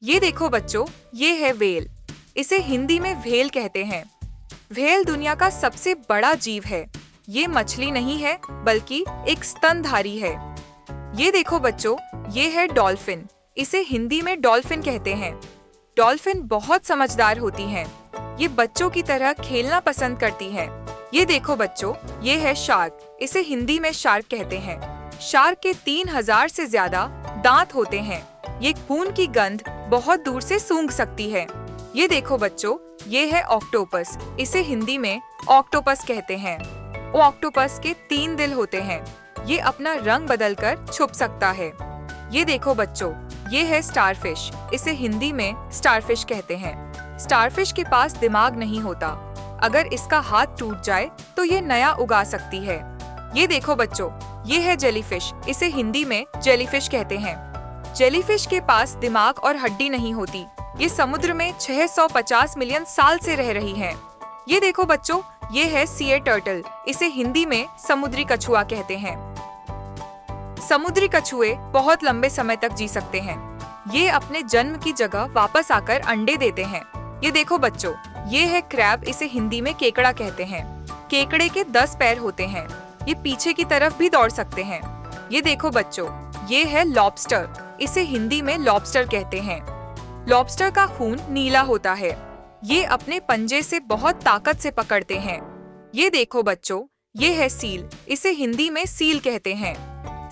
ये देखो बच्चों, ये है व्हेल। इसे हिंदी में व्हेल कहते हैं। व्हेल दुनिया का सबसे बड़ा जीव है। ये मछली नहीं है बल्कि एक स्तनधारी है। ये देखो बच्चों, ये है डॉल्फिन। इसे हिंदी में डॉल्फिन कहते हैं। डॉल्फिन बहुत समझदार होती हैं। ये बच्चों की तरह खेलना पसंद करती हैं। ये देखो बच्चों, ये है शार्क। इसे हिंदी में शार्क कहते हैं। शार्क के 3000 से ज्यादा दांत होते हैं। ये खून की गंध बहुत दूर से सूंघ सकती है। ये देखो बच्चों, ये है ऑक्टोपस। इसे हिंदी में ऑक्टोपस कहते हैं। ऑक्टोपस के 3 दिल होते हैं। ये अपना रंग बदलकर छुप सकता है। ये देखो बच्चों, ये है स्टारफिश। इसे हिंदी में स्टारफिश कहते हैं। स्टारफिश के पास दिमाग नहीं होता। अगर इसका हाथ टूट जाए तो ये नया उगा सकती है। ये देखो बच्चों, ये है जेलीफिश। इसे हिंदी में जेलीफिश कहते हैं। जेलीफिश के पास दिमाग और हड्डी नहीं होती। ये समुद्र में 650 मिलियन साल से रह रही हैं। ये देखो बच्चों, ये है सी टर्टल। इसे हिंदी में समुद्री कछुआ कहते हैं। समुद्री कछुए बहुत लंबे समय तक जी सकते हैं। ये अपने जन्म की जगह वापस आकर अंडे देते हैं। ये देखो बच्चों, ये है क्रैब। इसे हिंदी में केकड़ा कहते हैं। केकड़े के 10 पैर होते हैं। ये पीछे की तरफ भी दौड़ सकते हैं। ये देखो बच्चों, ये है लॉबस्टर। इसे हिंदी में लॉबस्टर कहते हैं। लॉबस्टर का खून नीला होता है। ये अपने पंजे से बहुत ताकत से पकड़ते हैं। ये देखो बच्चों, ये है सील। इसे हिंदी में सील कहते हैं।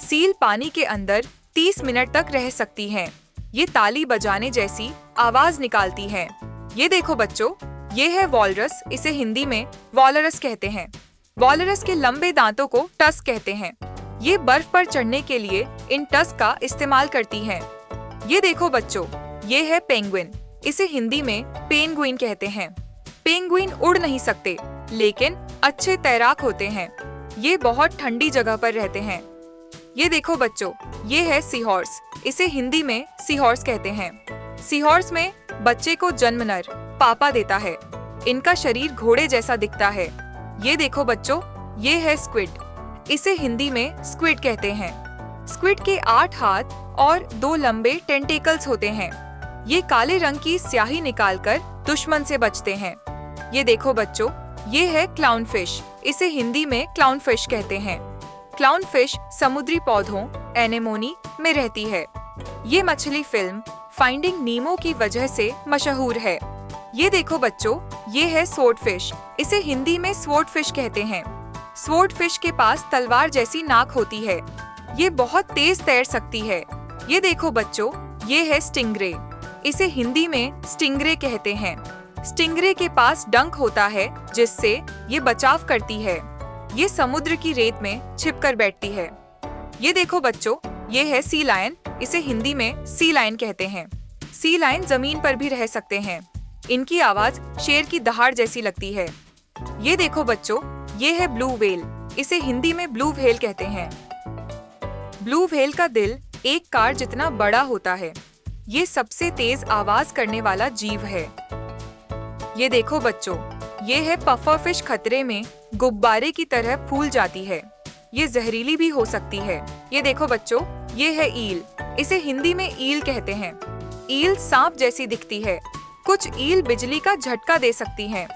सील पानी के अंदर 30 मिनट तक रह सकती हैं। ये ताली बजाने जैसी आवाज निकालती हैं। ये देखो बच्चों, ये है वॉलरस। इसे हिंदी में वॉलरस कहते हैं। वॉलरस के लंबे दांतों को टस्क कहते हैं। ये बर्फ पर चढ़ने के लिए इन टस्क का इस्तेमाल करती हैं। ये देखो बच्चों, ये है पेंगुइन। इसे हिंदी में पेंगुइन कहते हैं। पेंगुइन उड़ नहीं सकते लेकिन अच्छे तैराक होते हैं। ये बहुत ठंडी जगह पर रहते हैं। ये देखो बच्चों, ये है सी हॉर्स। इसे हिंदी में सी हॉर्स कहते हैं। सी हॉर्स में बच्चे को जन्म नर पापा देता है। इनका शरीर घोड़े जैसा दिखता है। ये देखो बच्चों, ये है स्क्विड। इसे हिंदी में स्क्विड कहते हैं। स्क्विड के 8 हाथ और 2 लंबे टेंटेकल्स होते हैं। ये काले रंग की स्याही निकालकर दुश्मन से बचते हैं। ये देखो बच्चों, ये है क्लाउनफिश। इसे हिंदी में क्लाउनफिश कहते हैं। क्लाउनफिश समुद्री पौधों एनेमोनी में रहती है। ये मछली फिल्म फाइंडिंग नीमो की वजह से मशहूर है। ये देखो बच्चों, ये है स्वॉर्डफिश। इसे हिंदी में स्वॉर्डफिश कहते हैं। स्वॉर्डफिश के पास तलवार जैसी नाक होती है। ये बहुत तेज तैर सकती है। ये देखो बच्चों, ये है स्टिंगरे। इसे हिंदी में स्टिंगरे कहते हैं। स्टिंगरे के पास डंक होता है जिससे ये बचाव करती है। ये समुद्र की रेत में छिपकर बैठती है। ये देखो बच्चों, ये है सी लायन। इसे हिंदी में सी लायन कहते हैं। सी लायन जमीन पर भी रह सकते हैं। इनकी आवाज शेर की दहाड़ जैसी लगती है। ये देखो बच्चों, ये है ब्लू व्हेल। इसे हिंदी में ब्लू व्हेल कहते हैं। ब्लू व्हेल का दिल एक कार जितना बड़ा होता है। ये सबसे तेज आवाज करने वाला जीव है। ये देखो बच्चों, ये है पफरफिश। खतरे में गुब्बारे की तरह फूल जाती है। ये जहरीली भी हो सकती है। ये देखो बच्चों, ये है ईल। इसे हिंदी में ईल कहते हैं। ईल सांप जैसी दिखती है। कुछ ईल बिजली का झटका दे सकती हैं।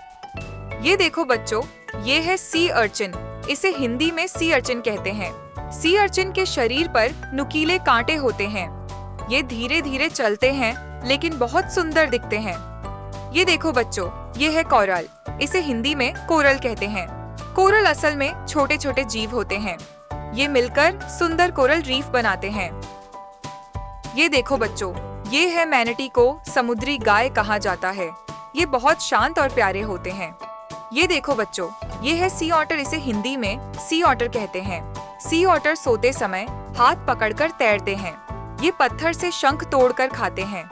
ये देखो बच्चों, ये है सी अर्चिन। इसे हिंदी में सी अर्चिन कहते हैं। सी अर्चिन के शरीर पर नुकीले कांटे होते हैं। ये धीरे धीरे चलते हैं लेकिन बहुत सुंदर दिखते हैं। ये देखो बच्चों, ये है कोरल। इसे हिंदी में कोरल कहते हैं। कोरल असल में छोटे छोटे जीव होते हैं। ये मिलकर सुंदर कोरल रीफ बनाते हैं। ये देखो बच्चों, ये है मैनटी को समुद्री गाय कहा जाता है। ये बहुत शांत और प्यारे होते हैं। ये देखो बच्चों, ये है सी ऑटर। इसे हिंदी में सी ऑटर कहते हैं। सी ऑटर सोते समय हाथ पकड़कर तैरते हैं। ये पत्थर से शंख तोड़कर खाते हैं।